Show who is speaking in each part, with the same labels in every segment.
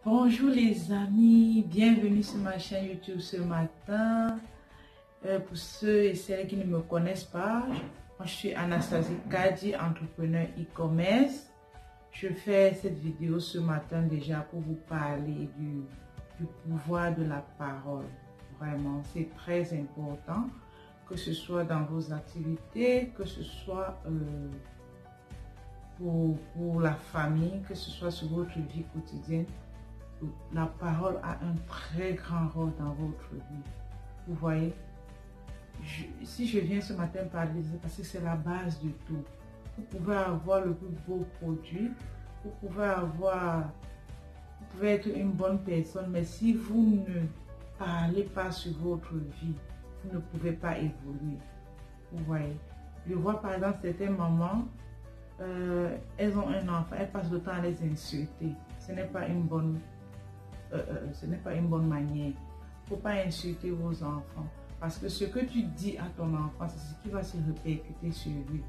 Speaker 1: Bonjour les amis, bienvenue sur ma chaîne YouTube ce matin. Pour ceux et celles qui ne me connaissent pas, moi je suis Anastasie Kadi, entrepreneur e-commerce. Je fais cette vidéo ce matin déjà pour vous parler du pouvoir de la parole. Vraiment, c'est très important, que ce soit dans vos activités, que ce soit pour la famille, que ce soit sur votre vie quotidienne. La parole a un très grand rôle dans votre vie. Vous voyez, si je viens ce matin parler, c'est parce que c'est la base de tout. Vous pouvez avoir le plus beau produit, vous pouvez être une bonne personne, mais si vous ne parlez pas sur votre vie, vous ne pouvez pas évoluer. Vous voyez, je vois par exemple certaines mamans, elles ont un enfant, elles passent le temps à les insulter. Ce n'est pas une bonne manière. Il ne faut pas insulter vos enfants. Parce que ce que tu dis à ton enfant, c'est ce qui va se répercuter sur lui.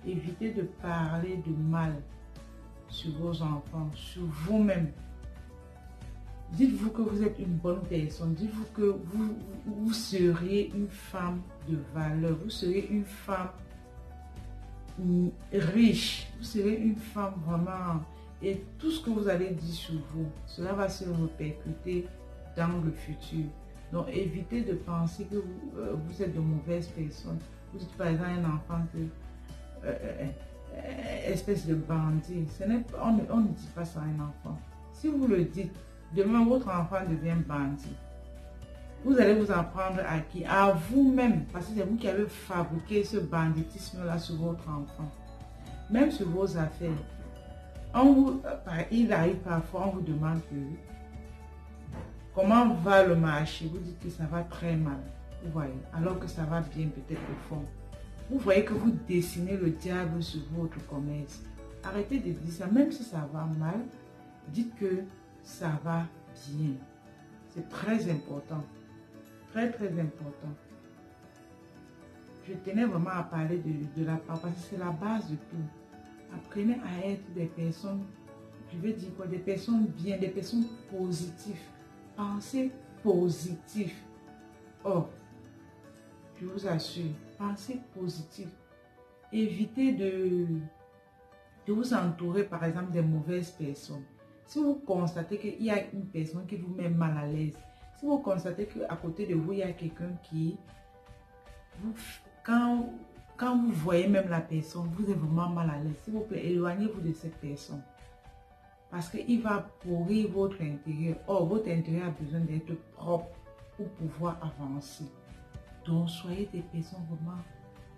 Speaker 1: Évitez de parler de mal sur vos enfants, sur vous-même. Dites-vous que vous êtes une bonne personne. Dites-vous que vous seriez une femme de valeur. Vous seriez une femme riche. Vous serez une femme vraiment... Et tout ce que vous allez dire sur vous, cela va se répercuter dans le futur. Donc, évitez de penser que vous êtes de mauvaises personnes. Vous dites par exemple à un enfant que espèce de bandit. On ne dit pas ça à un enfant. Si vous le dites, demain votre enfant devient bandit. Vous allez vous en prendre à qui? À vous-même. Parce que c'est vous qui avez fabriqué ce banditisme-là sur votre enfant. Même sur vos affaires. Il arrive parfois, on vous demande comment va le marché. Vous dites que ça va très mal. Vous voyez, alors que ça va bien peut-être au fond. Vous voyez que vous dessinez le diable sur votre commerce. Arrêtez de dire ça, même si ça va mal, dites que ça va bien. C'est très important. Très, très important. Je tenais vraiment à parler de la part parce que c'est la base de tout. Apprenez à être des personnes, je veux dire quoi, des personnes bien, des personnes positives. Pensez positif. Oh, je vous assure, pensez positif. Évitez de vous entourer par exemple des mauvaises personnes. Si vous constatez qu'il y a une personne qui vous met mal à l'aise, si vous constatez qu'à côté de vous, il y a quelqu'un qui, quand vous voyez même la personne, vous êtes vraiment mal à l'aise. S'il vous plaît, éloignez-vous de cette personne. Parce qu'il va pourrir votre intérieur. Or, votre intérieur a besoin d'être propre pour pouvoir avancer. Donc, soyez des personnes vraiment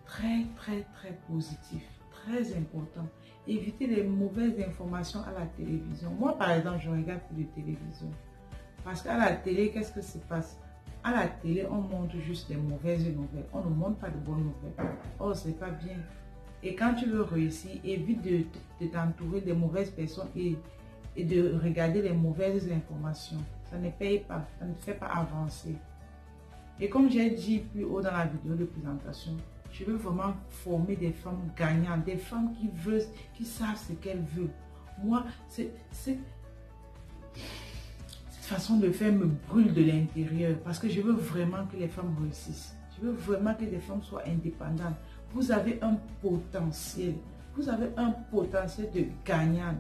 Speaker 1: très, très, très positives. Très important. Évitez les mauvaises informations à la télévision. Moi, par exemple, je regarde plus de télévision. Parce qu'à la télé, qu'est-ce que se passe? À la télé, on montre juste des mauvaises nouvelles. On ne montre pas de bonnes nouvelles. Oh, c'est pas bien. Et quand tu veux réussir, évite de t'entourer des mauvaises personnes et de regarder les mauvaises informations. Ça ne paye pas. Ça ne te fait pas avancer. Et comme j'ai dit plus haut dans la vidéo de présentation, je veux vraiment former des femmes gagnantes, des femmes qui savent ce qu'elles veulent. Moi, cette façon de faire me brûle de l'intérieur parce que je veux vraiment que les femmes réussissent. Je veux vraiment que les femmes soient indépendantes. Vous avez un potentiel. Vous avez un potentiel de gagnante,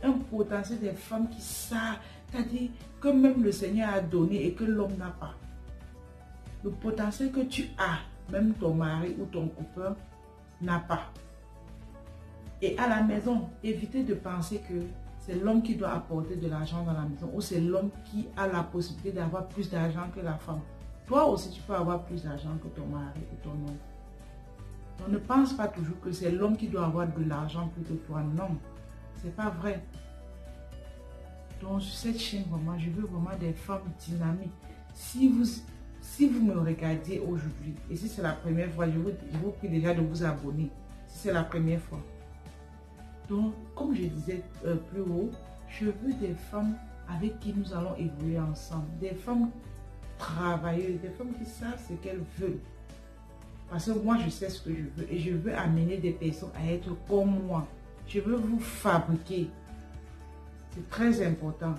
Speaker 1: un potentiel des femmes qui savent, c'est-à-dire que même le Seigneur a donné et que l'homme n'a pas. Le potentiel que tu as, même ton mari ou ton copain n'a pas. Et à la maison, évitez de penser que c'est l'homme qui doit apporter de l'argent dans la maison ou c'est l'homme qui a la possibilité d'avoir plus d'argent que la femme. Toi aussi, tu peux avoir plus d'argent que ton mari ou ton homme. On ne pense pas toujours que c'est l'homme qui doit avoir de l'argent plus que toi. Non, c'est pas vrai. Donc, sur cette chaîne, vraiment, je veux vraiment des femmes dynamiques. Si vous me regardiez aujourd'hui, et si c'est la première fois, je vous prie déjà de vous abonner. Si c'est la première fois. Donc, comme je disais plus haut, je veux des femmes avec qui nous allons évoluer ensemble. Des femmes travailleuses, des femmes qui savent ce qu'elles veulent. Parce que moi, je sais ce que je veux et je veux amener des personnes à être comme moi. Je veux vous fabriquer. C'est très important.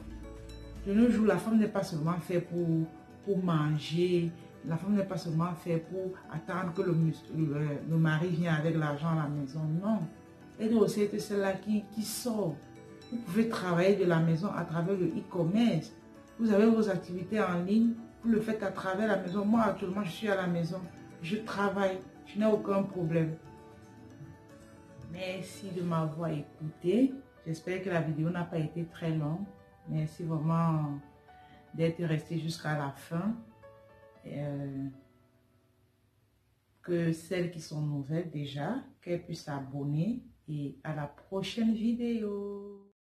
Speaker 1: De nos jours, la femme n'est pas seulement faite pour manger. La femme n'est pas seulement faite pour attendre que le mari vienne avec l'argent à la maison. Non. Elle doit aussi être celle-là qui sort. Vous pouvez travailler de la maison à travers le e-commerce. Vous avez vos activités en ligne. Vous le faites à travers la maison. Moi, actuellement, je suis à la maison. Je travaille. Je n'ai aucun problème. Merci de m'avoir écouté. J'espère que la vidéo n'a pas été très longue. Merci vraiment d'être resté jusqu'à la fin. Que celles qui sont nouvelles déjà, qu'elles puissent s'abonner et à la prochaine vidéo.